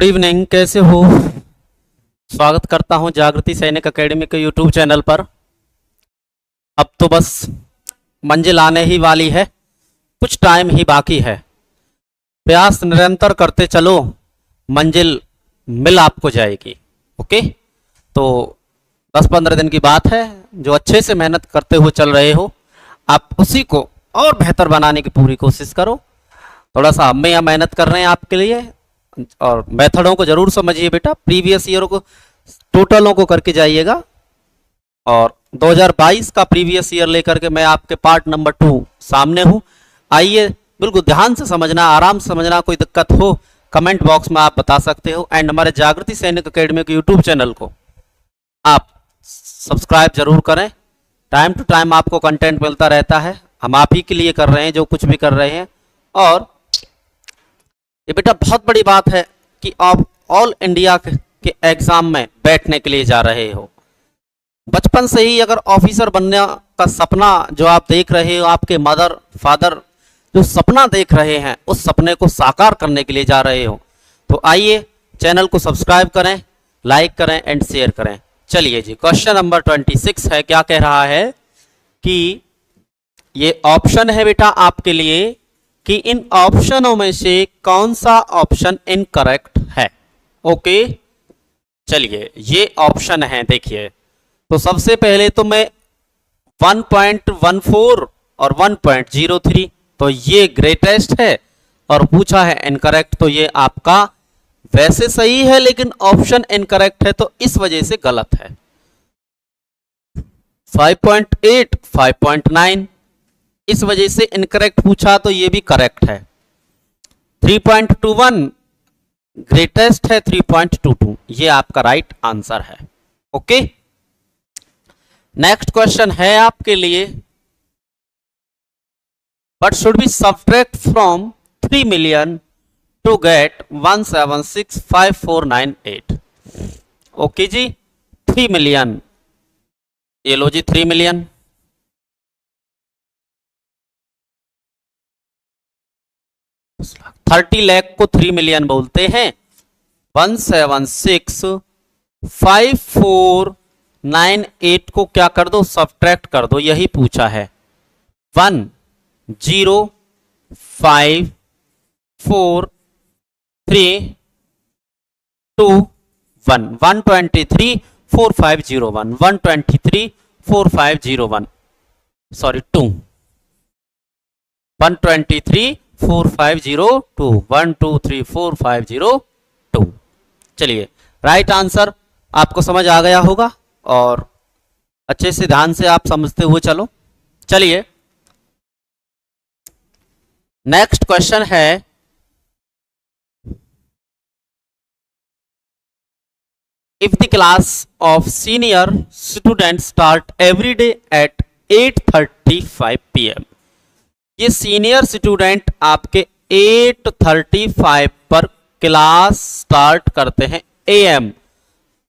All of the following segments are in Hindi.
गुड इवनिंग, कैसे हो? स्वागत करता हूं जागृति सैनिक एकेडमी के यूट्यूब चैनल पर। अब तो बस मंजिल आने ही वाली है, कुछ टाइम ही बाकी है। प्रयास निरंतर करते चलो, मंजिल मिल आपको जाएगी। ओके, तो 10-15 दिन की बात है। जो अच्छे से मेहनत करते हुए चल रहे हो, आप उसी को और बेहतर बनाने की पूरी कोशिश करो। थोड़ा सा हम यहाँ मेहनत कर रहे हैं आपके लिए, और मेथडों को जरूर समझिए बेटा। प्रीवियस ईयर को टोटलों को करके जाइएगा, और 2022 का प्रीवियस ईयर लेकर के मैं आपके पार्ट नंबर 2 सामने हूँ। आइए, बिल्कुल ध्यान से समझना, आराम से समझना। कोई दिक्कत हो कमेंट बॉक्स में आप बता सकते हो। एंड हमारे जागृति सैनिक एकेडमी के यूट्यूब चैनल को आप सब्सक्राइब जरूर करें। टाइम टू टाइम आपको कंटेंट मिलता रहता है। हम आप ही के लिए कर रहे हैं जो कुछ भी कर रहे हैं। और ये बेटा बहुत बड़ी बात है कि आप ऑल इंडिया के एग्जाम में बैठने के लिए जा रहे हो। बचपन से ही अगर ऑफिसर बनने का सपना जो आप देख रहे हो, आपके मदर फादर जो सपना देख रहे हैं, उस सपने को साकार करने के लिए जा रहे हो, तो आइए चैनल को सब्सक्राइब करें, लाइक करें एंड शेयर करें। चलिए जी, क्वेश्चन नंबर 26 है। क्या कह रहा है कि ये ऑप्शन है बेटा आपके लिए कि इन ऑप्शनों में से कौन सा ऑप्शन इनकरेक्ट है। ओके, चलिए ये ऑप्शन है। देखिए, तो सबसे पहले तो मैं 1.14 और 1.03, तो ये ग्रेटेस्ट है और पूछा है इनकरेक्ट, तो ये आपका वैसे सही है लेकिन ऑप्शन इनकरेक्ट है, तो इस वजह से गलत है। 5.8, 5.9 इस वजह से इनकरेक्ट पूछा, तो ये भी करेक्ट है। 3.21 ग्रेटेस्ट है, 3.22 ये आपका राइट आंसर है। ओके, नेक्स्ट क्वेश्चन है आपके लिए, what should be subtract from 3 million to get 1765498। Okay जी, 3 million, ये लो जी 3 million, 30 लाख को 3 million बोलते हैं। 1765498 को क्या कर दो, सब्ट्रैक्ट कर दो, यही पूछा है। 1 0 5 4 3 2 1 123 4501 123 4501 सॉरी 2 123 4502 1234502। चलिए, राइट आंसर आपको समझ आ गया होगा, और अच्छे से ध्यान से आप समझते हुए चलो। चलिए, नेक्स्ट क्वेश्चन है, if the class of senior student start every day at 8:35 PM, ये सीनियर स्टूडेंट आपके 8:35 पर क्लास स्टार्ट करते हैं AM।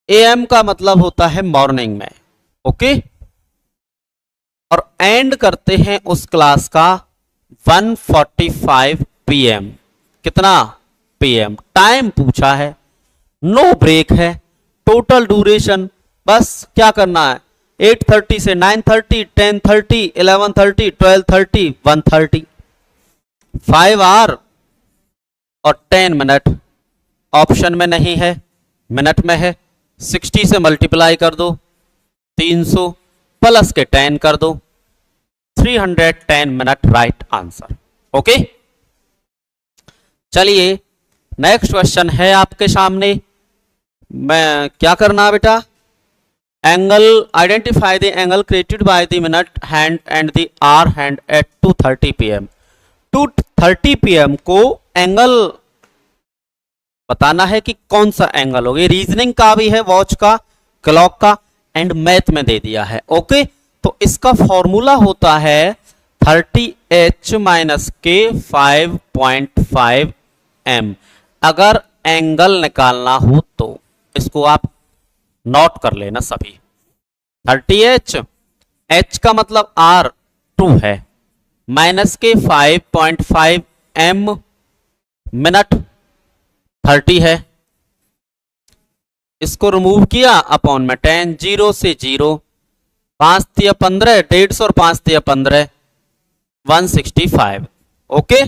AM का मतलब होता है मॉर्निंग में। ओके, और एंड करते हैं उस क्लास का 1:45 PM। कितना PM? टाइम पूछा है, नो ब्रेक है, टोटल ड्यूरेशन बस क्या करना है, 8:30 से 9:30, 10:30, 11:30, 12:30, 1:30, 5 आवर और 10 मिनट। ऑप्शन में नहीं है, मिनट में है। 60 से मल्टीप्लाई कर दो, 300 प्लस के 10 कर दो, 310 मिनट राइट आंसर। ओके, चलिए नेक्स्ट क्वेश्चन है आपके सामने। मैं क्या करना है बेटा, angle identify the angle created by the minute hand and the hour hand at 2:30 PM। 2:30 PM को एंगल बताना है कि कौन सा एंगल होगा। रीजनिंग का भी है, वॉच का, क्लॉक का एंड मैथ में दे दिया है। ओके, तो इसका फॉर्मूला होता है 30h - K 5.5 M। अगर एंगल निकालना हो तो इसको आप नोट कर लेना सभी। 30h, H का मतलब R2 है, माइनस के 5.5 M मिनट 30 है, इसको रिमूव किया अपॉन में 10, 0 से 0, 5 तिया 15, 150 और 5 तिया 15, 165। ओके,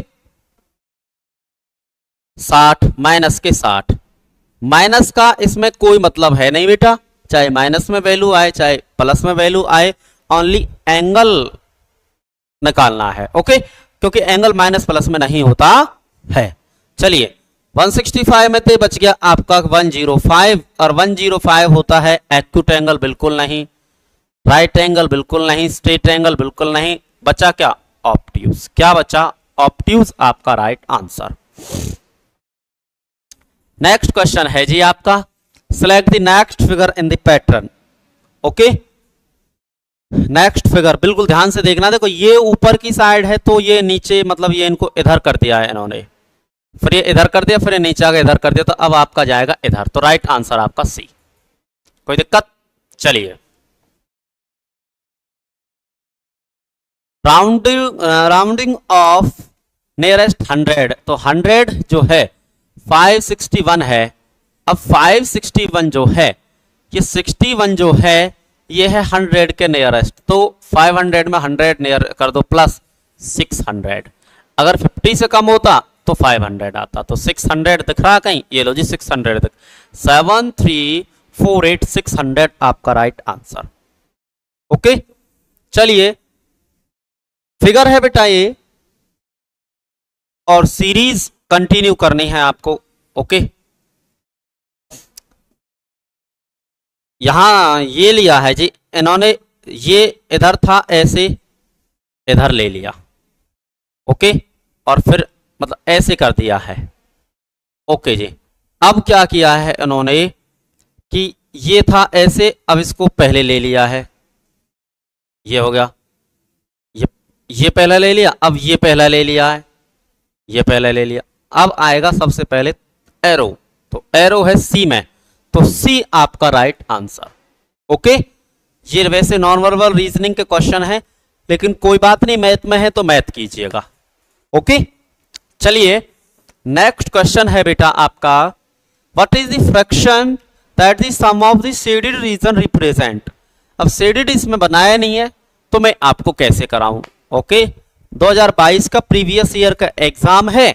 60 माइनस के 60, माइनस का इसमें कोई मतलब है नहीं बेटा, चाहे माइनस में वैल्यू आए चाहे प्लस में वैल्यू आए, ओनली एंगल निकालना है। ओके, क्योंकि एंगल माइनस प्लस में नहीं होता है। चलिए 165 में तो बच गया आपका 105, और 105 होता है एक्यूट एंगल बिल्कुल नहीं, राइट एंगल बिल्कुल नहीं, स्ट्रेट एंगल बिल्कुल नहीं, बचा क्या? ऑब्ट्यूज। क्या बचा? ऑब्ट्यूज आपका राइट आंसर। नेक्स्ट क्वेश्चन है जी आपका, select the next figure in the pattern. Okay, next figure बिल्कुल ध्यान से देखना। देखो ये ऊपर की साइड है तो ये नीचे, मतलब ये इनको इधर कर दिया है इन्होंने, फिर ये इधर कर दिया, फिर ये नीचे आगे इधर कर दिया, तो अब आपका जाएगा इधर, तो राइट आंसर आपका सी। कोई दिक्कत? चलिए, राउंडिंग ऑफ नियरेस्ट 100, तो 100 जो है 561 है। अब 561 जो है, ये 61 जो है ये है 100 के नियरेस्ट, तो 500 में 100 नियर कर दो प्लस 600। अगर 50 से कम होता तो 500 आता, तो 600 दिख रहा कहीं? ये लो जी 600 दिख, 7348 600 आपका राइट आंसर। ओके, चलिए फिगर है बेटा ये, और सीरीज कंटिन्यू करनी है आपको। ओके, यहां ये लिया है जी इन्होंने, ये इधर था ऐसे, इधर ले लिया। ओके, और फिर मतलब ऐसे कर दिया है। ओके जी, अब क्या किया है इन्होंने कि ये था ऐसे, अब इसको पहले ले लिया है, ये हो गया, ये पहला ले लिया, अब ये पहला ले लिया है, ये पहला ले लिया। अब आएगा सबसे पहले एरो, तो एरो है सी में, तो सी आपका राइट आंसर। ओके, ये वैसे नॉन वर्बल रीजनिंग के क्वेश्चन है, लेकिन कोई बात नहीं, मैथ में है तो मैथ कीजिएगा। ओके, चलिए नेक्स्ट क्वेश्चन है बेटा आपका, what is the fraction that the sum of the shaded region represent. अब शेडेड इसमें बनाया नहीं है तो मैं आपको कैसे कराऊं। ओके, 2022 का प्रीवियस ईयर का एग्जाम है,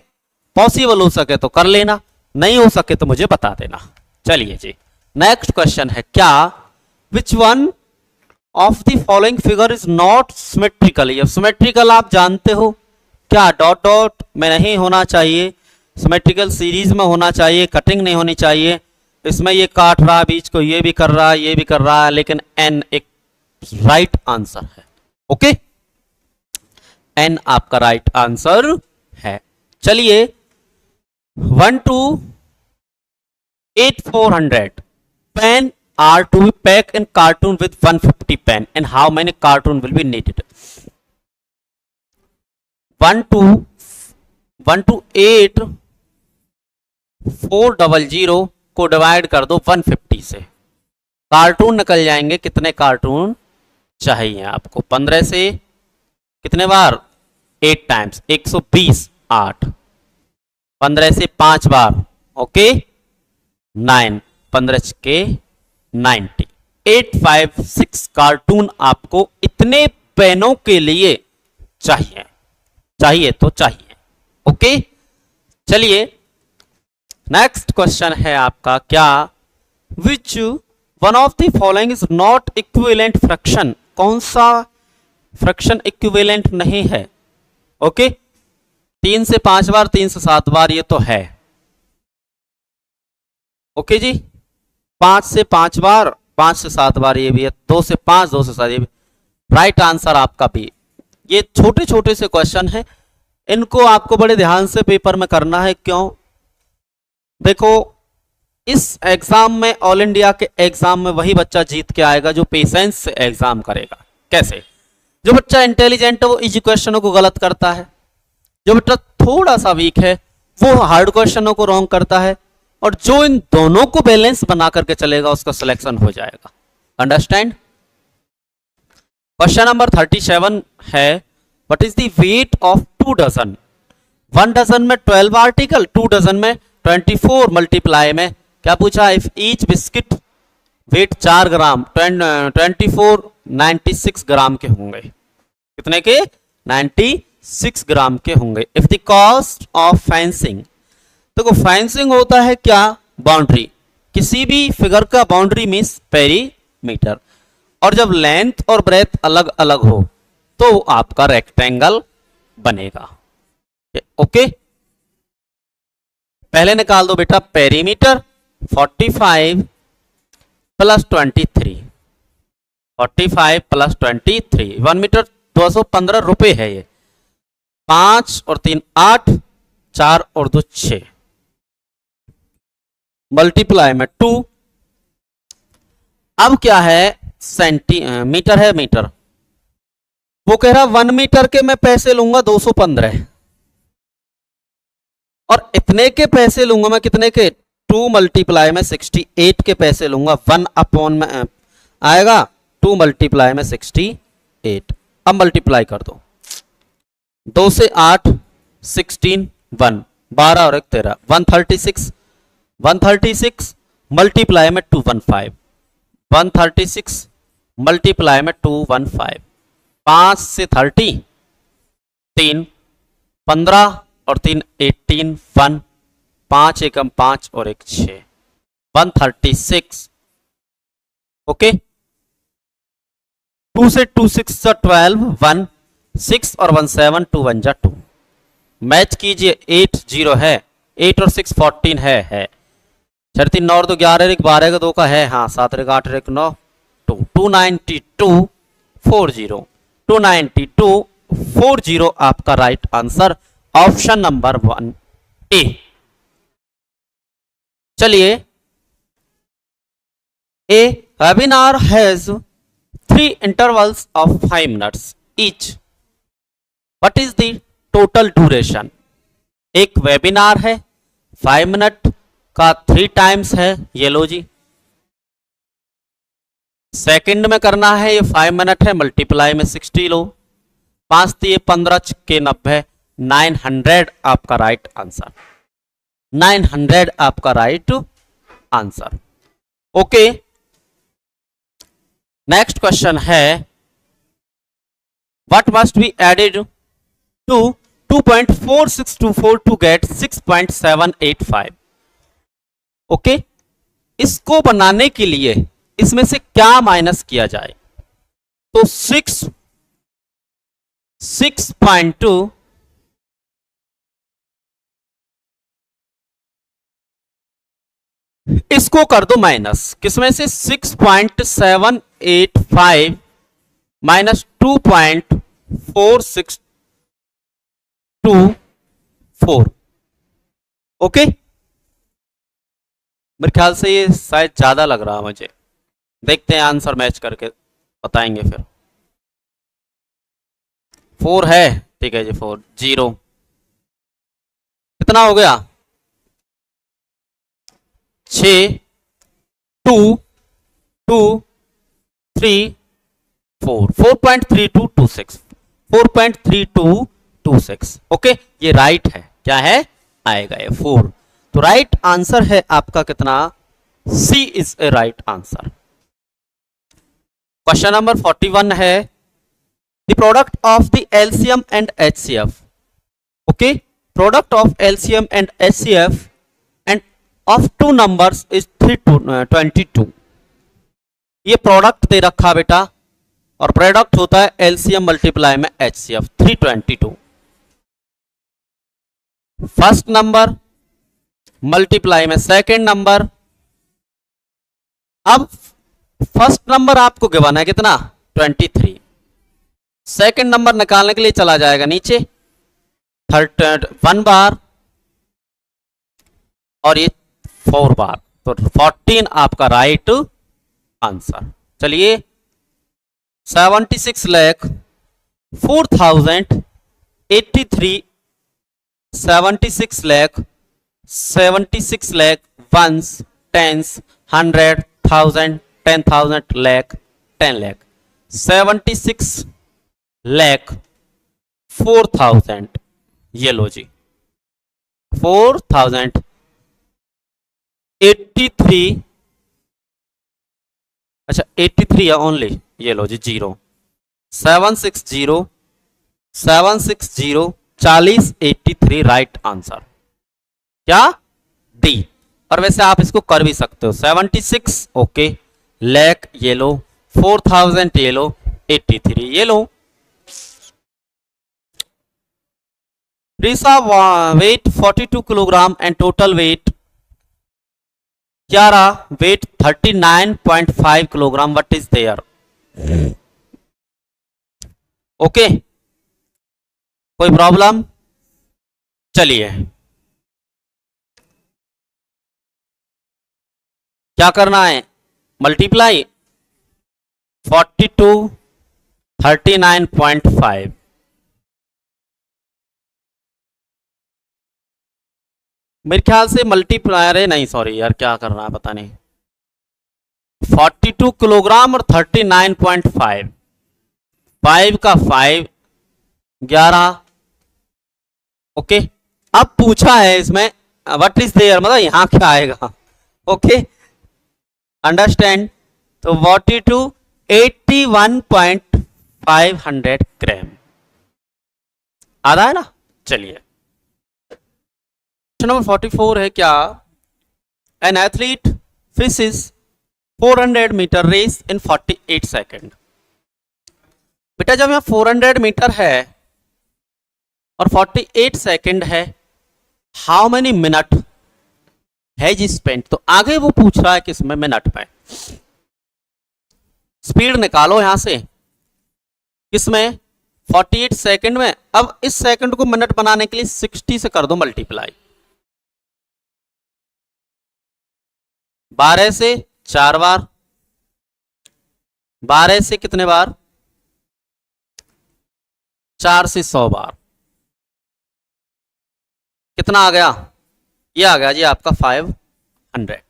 पॉसिबल हो सके तो कर लेना, नहीं हो सके तो मुझे बता देना। चलिए जी, नेक्स्ट क्वेश्चन है, क्या which one of the following figure is not symmetrical. ये सिमेट्रिकल आप जानते हो क्या, डॉट डॉट में नहीं होना चाहिए, सिमेट्रिकल सीरीज में होना चाहिए, कटिंग नहीं होनी चाहिए। इसमें ये काट रहा बीच को, ये भी कर रहा है, ये भी कर रहा है, लेकिन एन एक राइट आंसर है। ओके, एन आपका राइट आंसर है। चलिए 1 to 8400 pen are to be packed in carton with 150 pen, and how many carton will be needed? 1 to 8 400 को डिवाइड कर दो 150 से, कार्टून निकल जाएंगे। कितने कार्टून चाहिए आपको? 15 से कितने बार? 8 टाइम्स, 120, 8, 15 से 5 बार, ओके 9, 15 के 90, 856 कार्टून आपको इतने पेनों के लिए चाहिए, चाहिए तो चाहिए। ओके, चलिए नेक्स्ट क्वेश्चन है आपका, क्या which one of the following is not equivalent fraction. कौन सा फ्रैक्शन इक्विवेलेंट नहीं है? ओके, 3 से 5 बार, 3 से 7 बार, ये तो है। ओके जी, 5 से 5 बार, 5 से 7 बार, ये भी है। 2 से 5, 2 से 7, ये भी राइट आंसर आपका भी। ये छोटे छोटे से क्वेश्चन है, इनको आपको बड़े ध्यान से पेपर में करना है। क्यों? देखो, इस एग्जाम में, ऑल इंडिया के एग्जाम में वही बच्चा जीत के आएगा जो पेशेंस से एग्जाम करेगा। कैसे? जो बच्चा इंटेलिजेंट है वो इजी क्वेश्चनों को गलत करता है, जो बच्चा थोड़ा सा वीक है वो हार्ड क्वेश्चनों को रॉन्ग करता है, और जो इन दोनों को बैलेंस बना करके चलेगा उसका सिलेक्शन हो जाएगा। अंडरस्टैंड? क्वेश्चन नंबर 37 है, what is the weight of 2 dozen. 1 dozen में 12 आर्टिकल, 2 डजन में 24 मल्टीप्लाई में क्या पूछा, इफ ईच बिस्किट वेट 4 ग्राम 2496 ग्राम के होंगे, कितने के, 96 ग्राम के होंगे। If the cost of fencing, देखो फेंसिंग होता है क्या, बाउंड्री, किसी भी फिगर का बाउंड्री मीन्स पेरीमीटर, और जब लेंथ और ब्रेथ अलग अलग हो तो आपका रेक्टेंगल बनेगा। ओके, पहले निकाल दो बेटा पेरीमीटर, 45 प्लस 23, 45 प्लस 23, 1 मीटर 215 रुपए है ये। 5 और 3 8, 4 और 2 6, मल्टीप्लाई में 2। अब क्या है, सेंटीमीटर है मीटर, वो कह रहा 1 मीटर के मैं पैसे लूंगा 215, और इतने के पैसे लूंगा मैं कितने के, 2 मल्टीप्लाई में 68 के पैसे लूंगा, 1 अपॉन में आएगा 2 मल्टीप्लाई में 68। अब मल्टीप्लाई कर दो, 2 से 8 16 1 12 और 1 13, 136, 136 मल्टीप्लाई में 215, 136 मल्टीप्लाई में 215, 5 से 30 3 15 और 3 18 1, 5 एकम 5 और 1 6, 136। ओके, 2 से 2 6 12 1 6 और 1 7 2 1 जा 2, मैच कीजिए 8 0 है, 8 और 6 14 है 4 3 9 और 2 11 1 12 का 2 का है, हाँ 7 1 8 1 9 2, 292 40, 292 40 आपका राइट आंसर, ऑप्शन नंबर 1 ए। चलिए, ए webinar has 3 intervals of 5 minutes each. What is the total duration? एक वेबिनार है 5 मिनट का 3 टाइम्स है, ये लो जी। सेकंड में करना है, ये 5 मिनट है, मल्टीप्लाई में 60 लो, 5 दिए 15 के 90, 900 आपका राइट आंसर, 900 आपका right answer. Okay, next question है, what must be added to 2.4624 to get 6.785। Okay, इसको बनाने के लिए इसमें से क्या माइनस किया जाए, तो 6.2 इसको कर दो माइनस, किसमें से 6.785 माइनस 2.4624। ओके, मेरे ख्याल से ये शायद ज्यादा लग रहा है मुझे, देखते हैं आंसर मैच करके बताएंगे फिर। 4 है, ठीक है जी, 4 0 कितना हो गया, 6 2 2 3 4, 4.3226, 4.3226। ओके, ये राइट है, क्या है, आएगा ये 4, तो राइट आंसर है आपका कितना, C is a right answer. Question number 41 है, the product of the LCM and HCF. Okay, product of LCM and HCF and of 2 numbers is 322। ये प्रोडक्ट दे रखा बेटा, और प्रोडक्ट होता है एलसीएम मल्टीप्लाई में एचसीएफ, 322। फर्स्ट नंबर मल्टीप्लाई में सेकंड नंबर। अब फर्स्ट नंबर आपको गिवन है कितना, 23। सेकंड नंबर निकालने के लिए चला जाएगा नीचे 1 बार और ये 4 बार, तो 14 आपका राइट आंसर। चलिए, 76 lakh 4083, 76 lakh 1s, 10s, 100, 1000, 10,000, lakh, 10 lakh, 76 lakh 4000, ये लो जी 4000 83, अच्छा 83 है ओनली, ये लो जी 0, 760 760 40 83 राइट आंसर क्या डी। और वैसे आप इसको कर भी सकते हो 76 ओके, लैक ये लो, 4000 ये लो, 83 ये लो। Risa weight 42 kilogram and total weight Kiara weight 39.5 kilogram, what is there? Okay, कोई प्रॉब्लम? चलिए क्या करना है, मल्टीप्लाई 42 39.5, मेरे ख्याल से मल्टीप्लायर है, नहीं सॉरी यार क्या करना है पता नहीं, 42 किलोग्राम और 39.5, 5 का 5 11, ओके। अब पूछा है इसमें व्हाट इज देयर, मतलब यहां क्या आएगा, ओके अंडरस्टैंड। तो 42 81.500 ग्राम आधा है ना। चलिए क्वेश्चन नंबर 44 है क्या, an athlete finishes 400 metre race in 48 second. बेटा जब यहाँ 400 मीटर है और 48 सेकेंड है, हाउ मेनी मिनट है जी स्पेंट, तो आगे वो पूछ रहा है किसमें, मिनट में। स्पीड निकालो यहां से, किसमें 48 सेकेंड में। अब इस सेकंड को मिनट बनाने के लिए 60 से कर दो मल्टीप्लाई, 12 से 4 बार, 12 से कितने बार, 4 से 100 बार, कितना आ गया, ये आ गया जी आपका 500,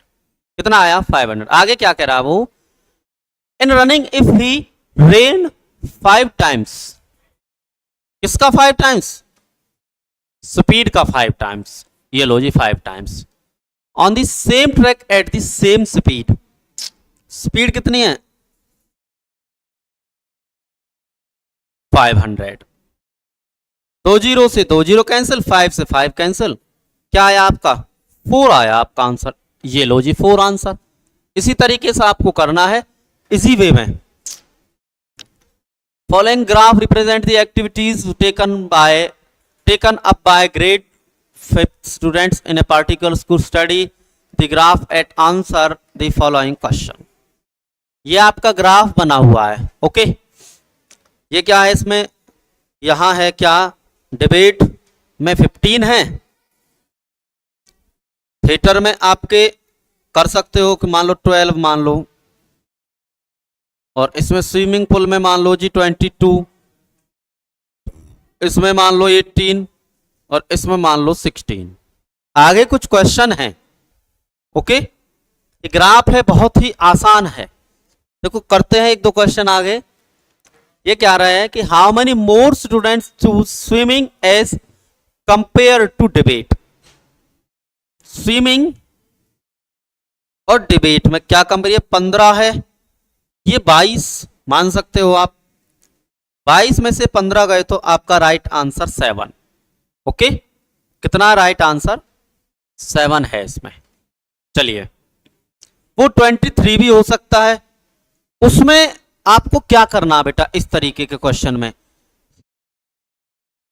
कितना आया 500। आगे क्या कह रहा वो, इन running if he rain 5 times, किसका 5 टाइम्स, स्पीड का 5 टाइम्स, ये लो जी 5 times, on the same track at the same speed, speed कितनी है 500, 2 जीरो से 2 जीरो कैंसिल, 5 से 5 कैंसिल, क्या आया आपका 4 आया आपका आंसर, ये लो जी 4 आंसर। इसी तरीके से आपको करना है इसी वे में। Following graph represent the activities taken up by grade 5th students in a particular school, study the graph at answer the following question. ये आपका ग्राफ बना हुआ है, ओके। ये क्या है इसमें, यहां है क्या, डिबेट में 15 है, थिएटर में आपके कर सकते हो कि मान लो 12 मान लो, और इसमें स्विमिंग पूल में मान लो जी 22, इसमें मान लो 18 और इसमें मान लो 16। आगे कुछ क्वेश्चन हैं, ओके। ये ग्राफ है, बहुत ही आसान है, देखो करते हैं 1-2 क्वेश्चन आगे। ये क्या रहा है कि how many more students choose swimming as compare to debate, swimming और डिबेट में क्या कंपेयर, ये 15 है, ये 22 मान सकते हो आप, 22 में से 15 गए तो आपका राइट आंसर 7, ओके। कितना राइट आंसर 7 है इसमें। चलिए वो 23 भी हो सकता है, उसमें आपको क्या करना बेटा इस तरीके के क्वेश्चन में,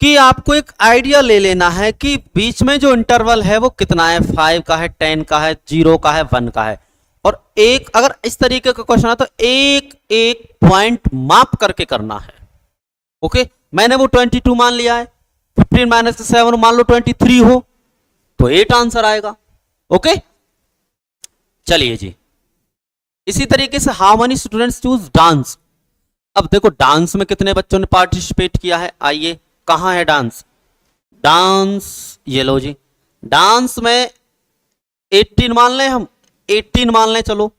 कि आपको एक आइडिया ले लेना है कि बीच में जो इंटरवल है वो कितना है, 5 का है, 10 का है, 0 का है, 1 का है, और एक अगर इस तरीके का क्वेश्चन है तो एक एक पॉइंट माप करके करना है, ओके। मैंने वो 22 मान लिया है, 15 - 7 मान लो 23 हो तो 8 आंसर आएगा, ओके। चलिए जी, इसी तरीके से how many students choose dance. अब देखो डांस में कितने बच्चों ने पार्टिसिपेट किया है, आइए कहां है डांस, डांस ये लो जी, डांस में 18 मान लें हम, 18 मान लें चलो।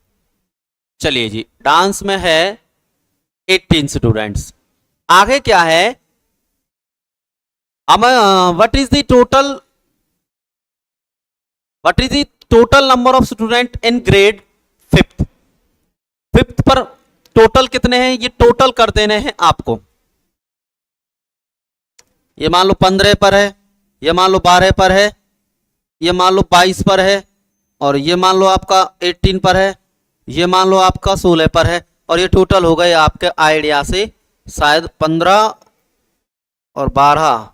चलिए जी डांस में है 18 स्टूडेंट्स। आगे क्या है, what is the total number of student in grade fifth, fifth पर टोटल कितने हैं, ये टोटल कर देने हैं आपको। ये मान लो 15 पर है, ये मान लो 12 पर है, ये मान लो 22 पर है, और ये मान लो आपका 18 पर है, ये मान लो आपका 16 पर है, और ये टोटल हो गए आपके आइडिया से शायद 15 और 12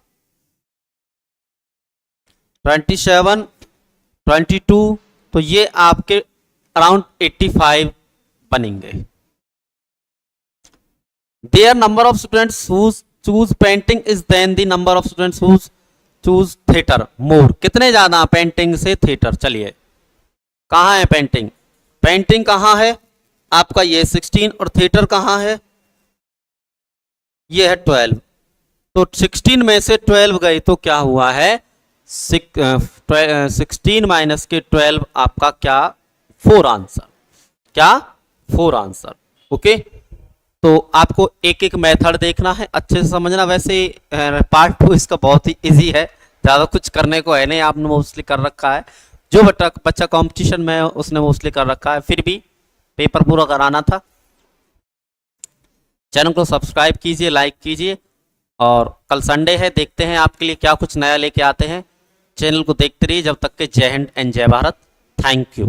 27 22, तो ये आपके अराउंड 85 बनेंगे। There number of students whose choose painting is then the number of students whose choose theatre more. कितने ज्यादा पेंटिंग से थिएटर? चलिए कहाँ है पेंटिंग, पेंटिंग कहाँ है आपका, ये 16, और थिएटर कहाँ है, ये है 12। तो 16 में से 12 गई तो क्या हुआ है, 16 माइनस के 12 आपका क्या, 4 आंसर, क्या 4 आंसर। ओके, तो आपको एक एक मेथड देखना है, अच्छे से समझना। वैसे पार्ट 2 इसका बहुत ही इजी है, ज़्यादा कुछ करने को है नहीं, आपने मोस्टली कर रखा है। जो बच्चा कंपटीशन में है उसने मोस्टली कर रखा है, फिर भी पेपर पूरा कराना था। चैनल को सब्सक्राइब कीजिए, लाइक कीजिए, और कल संडे है, देखते हैं आपके लिए क्या कुछ नया लेके आते हैं। चैनल को देखते रहिए, जब तक के जय हिंद एंड जय भारत। Thank you.